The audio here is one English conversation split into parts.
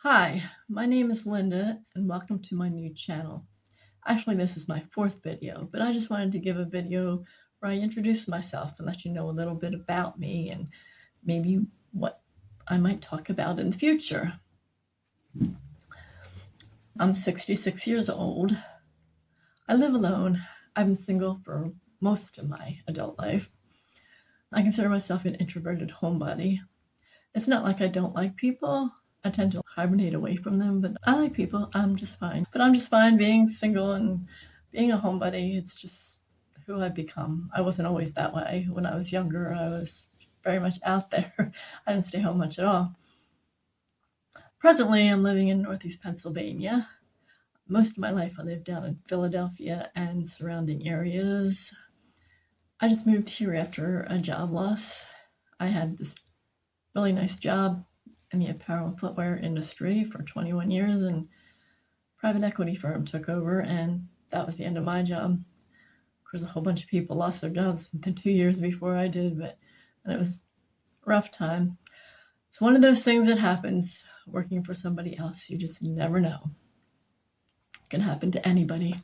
Hi, my name is Linda and welcome to my new channel. Actually, this is my fourth video, but I just wanted to give a video where I introduce myself and let you know a little bit about me and maybe what I might talk about in the future. I'm 66 years old. I live alone. I've been single for most of my adult life. I consider myself an introverted homebody. It's not like I don't like people. I tend to hibernate away from them, but I like people. I'm just fine. But I'm just fine being single and being a homebody. It's just who I've become. I wasn't always that way. When I was younger, I was very much out there. I didn't stay home much at all. Presently, I'm living in Northeast Pennsylvania. Most of my life, I lived down in Philadelphia and surrounding areas. I just moved here after a job loss. I had this really nice job in the apparel and footwear industry for 21 years, and a private equity firm took over, and that was the end of my job. Of course, a whole bunch of people lost their jobs the 2 years before I did, and it was a rough time. It's one of those things that happens working for somebody else. You just never know. It can happen to anybody.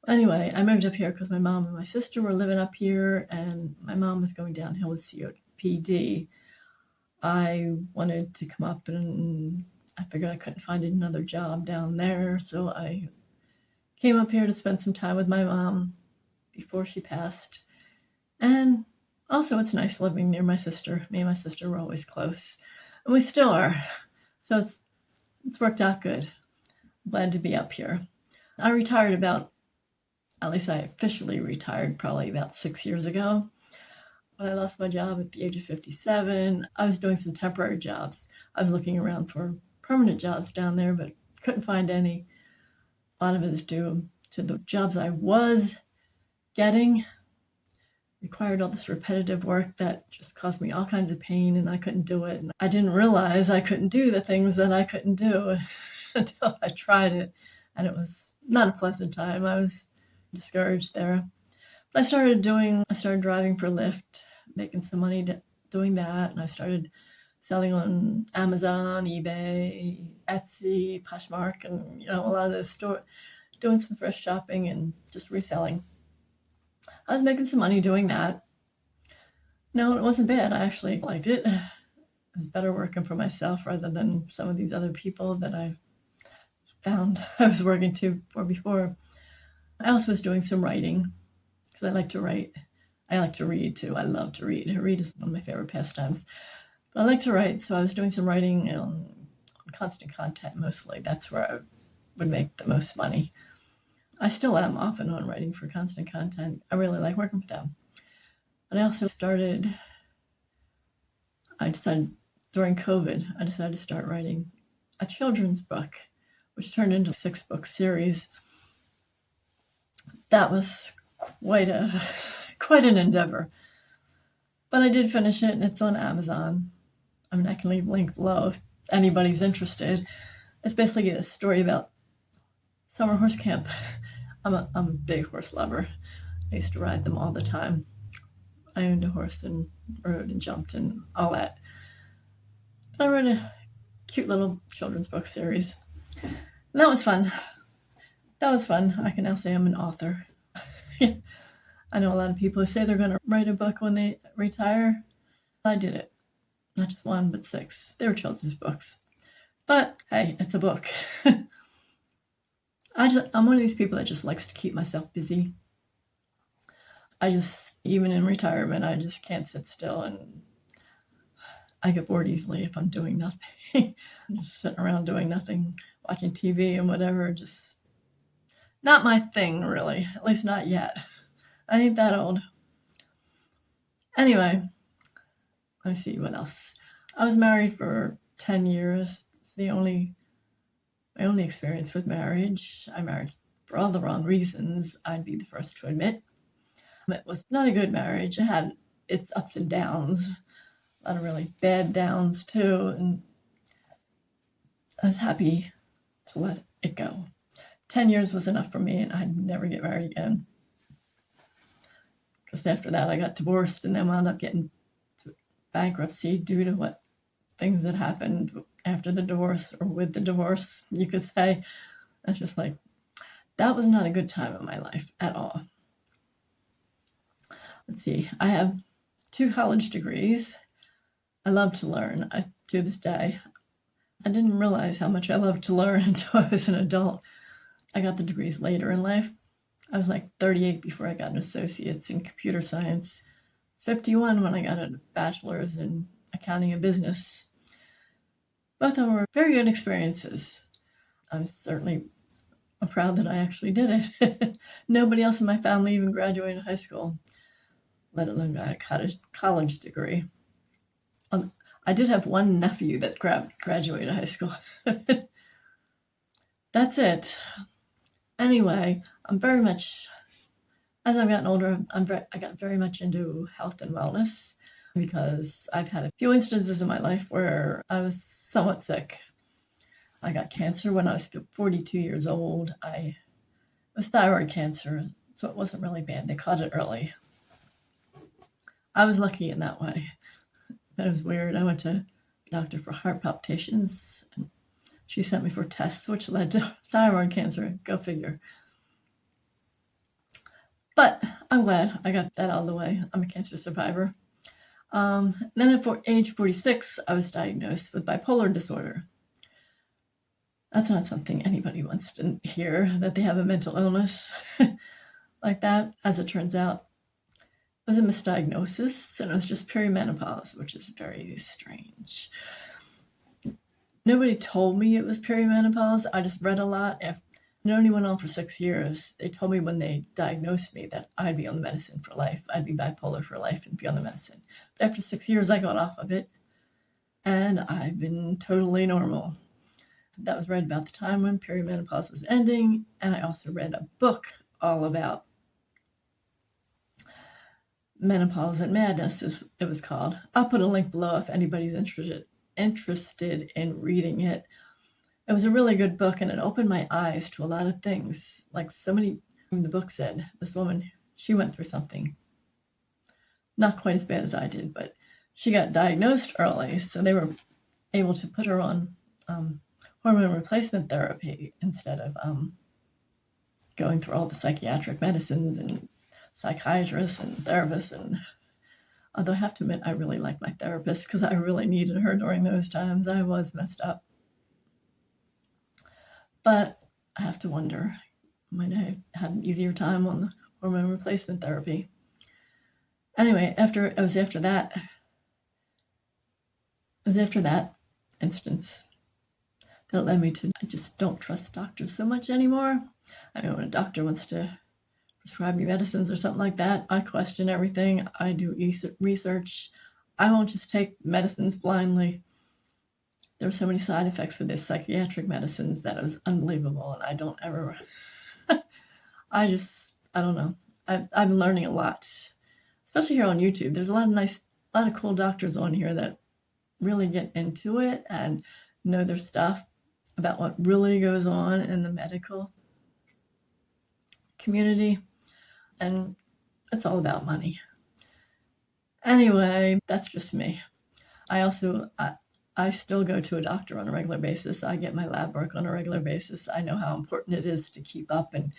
Anyway, I moved up here because my mom and my sister were living up here, and my mom was going downhill with COPD. I wanted to come up, and I figured I couldn't find another job down there, so I came up here to spend some time with my mom before she passed. And also, it's nice living near my sister. Me and my sister were always close, and we still are. So it's worked out good. I'm glad to be up here. I retired at least I officially retired probably about 6 years ago. When I lost my job at the age of 57, I was doing some temporary jobs. I was looking around for permanent jobs down there, but couldn't find any. A lot of it is due to the jobs I was getting required all this repetitive work that just caused me all kinds of pain, and I couldn't do it. And I didn't realize I couldn't do the things that I couldn't do until I tried it, and it was not a pleasant time. I was discouraged there. But I started driving for Lyft, making some money doing that, and I started selling on Amazon, eBay, Etsy, Poshmark, and a lot of those stores, doing some thrift shopping and just reselling. I was making some money doing that. No, it wasn't bad. I actually liked it. It was better working for myself rather than some of these other people that I found I was working for before. I also was doing some writing because I like to write. I like to read too. I love to read. Read is one of my favorite pastimes. But I like to write, so I was doing some writing on constant content mostly. That's where I would make the most money. I still am off and on writing for constant content. I really like working for them. But I also decided during COVID, I decided to start writing a children's book, which turned into a 6-book series. That was quite an endeavor. But I did finish it, and it's on Amazon. I mean, I can leave a link below if anybody's interested. It's basically a story about summer horse camp. I'm a big horse lover. I used to ride them all the time. I owned a horse and rode and jumped and all that. But I wrote a cute little children's book series. And that was fun. I can now say I'm an author. I know a lot of people who say they're going to write a book when they retire. I did it. Not just one, but 6. They were children's books. But hey, it's a book. I'm one of these people that just likes to keep myself busy. Even in retirement, I just can't sit still, and I get bored easily if I'm doing nothing. Just sitting around doing nothing, watching TV and whatever, just not my thing, really. At least not yet. I ain't that old. Anyway, let me see what else. I was married for 10 years. It's my only experience with marriage. I married for all the wrong reasons, I'd be the first to admit. It was not a good marriage. It had its ups and downs, a lot of really bad downs too, and I was happy to let it go. 10 years was enough for me, and I'd never get married again. Because after that, I got divorced and then wound up getting to bankruptcy due to what things that happened after the divorce or with the divorce, you could say. It's just like, that was not a good time in my life at all. Let's see, I have 2 college degrees. I love to learn. To this day, I didn't realize how much I loved to learn until I was an adult. I got the degrees later in life. I was like 38 before I got an associate's in computer science. I was 51 when I got a bachelor's in accounting and business. Both of them were very good experiences. I'm certainly proud that I actually did it. Nobody else in my family even graduated high school, let alone got a college degree. I did have one nephew that graduated high school. That's it. Anyway, I'm very much, as I've gotten older, I got very much into health and wellness because I've had a few instances in my life where I was somewhat sick. I got cancer when I was 42 years old. It was thyroid cancer, so it wasn't really bad. They caught it early. I was lucky in that way. It was weird. I went to a doctor for heart palpitations, and she sent me for tests, which led to thyroid cancer. Go figure. But I'm glad I got that out of the way. I'm a cancer survivor. Then at age 46, I was diagnosed with bipolar disorder. That's not something anybody wants to hear, that they have a mental illness like that. As it turns out, it was a misdiagnosis, and it was just perimenopause, which is very strange. Nobody told me it was perimenopause. I just read a lot. It only went on for 6 years. They told me when they diagnosed me that I'd be on the medicine for life. I'd be bipolar for life and be on the medicine. But after 6 years, I got off of it, and I've been totally normal. That was right about the time when perimenopause was ending, and I also read a book all about Menopause and Madness, it was called. I'll put a link below if anybody's interested in reading it. It was a really good book, and it opened my eyes to a lot of things. Like somebody in the book said, this woman, she went through something. Not quite as bad as I did, but she got diagnosed early, so they were able to put her on hormone replacement therapy instead of going through all the psychiatric medicines and psychiatrists and therapists. And although I have to admit, I really like my therapist because I really needed her during those times. I was messed up. But I have to wonder, might I have had an easier time on the hormone replacement therapy. Anyway, it was after that instance that led me to, I just don't trust doctors so much anymore. I mean, when a doctor wants to prescribe me medicines or something like that, I question everything. I do research. I won't just take medicines blindly. There were so many side effects with this psychiatric medicines that it was unbelievable, and I don't ever. I don't know. I've been learning a lot, especially here on YouTube. There's a lot of cool doctors on here that really get into it and know their stuff about what really goes on in the medical community, and it's all about money. Anyway, that's just me. I still go to a doctor on a regular basis. I get my lab work on a regular basis. I know how important it is to keep up, and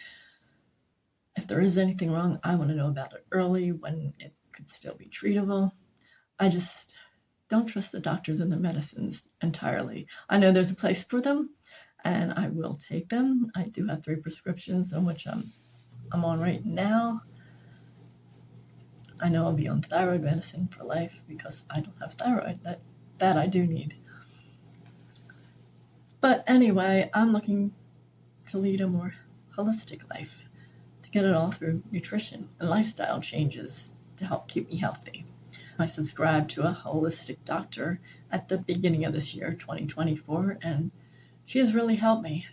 if there is anything wrong, I want to know about it early when it could still be treatable. I just don't trust the doctors and the medicines entirely. I know there's a place for them, and I will take them. I do have 3 prescriptions on which I'm on right now. I know I'll be on thyroid medicine for life because I don't have thyroid. That I do need. But anyway, I'm looking to lead a more holistic life, to get it all through nutrition and lifestyle changes to help keep me healthy. I subscribed to a holistic doctor at the beginning of this year, 2024, and she has really helped me.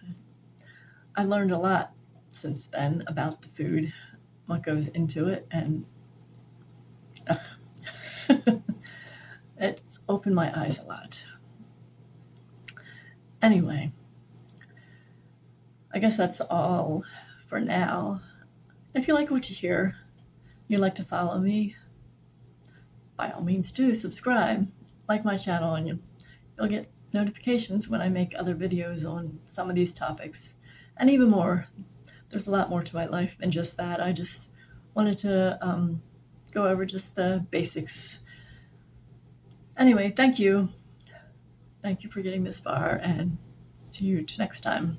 I learned a lot since then about the food, what goes into it, and it's opened my eyes a lot. Anyway, I guess that's all for now. If you like what you hear, you'd like to follow me, by all means do subscribe, like my channel, and you'll get notifications when I make other videos on some of these topics, and even more. There's a lot more to my life than just that. I just wanted to go over just the basics. Anyway, thank you. Thank you for getting this far, and see you next time.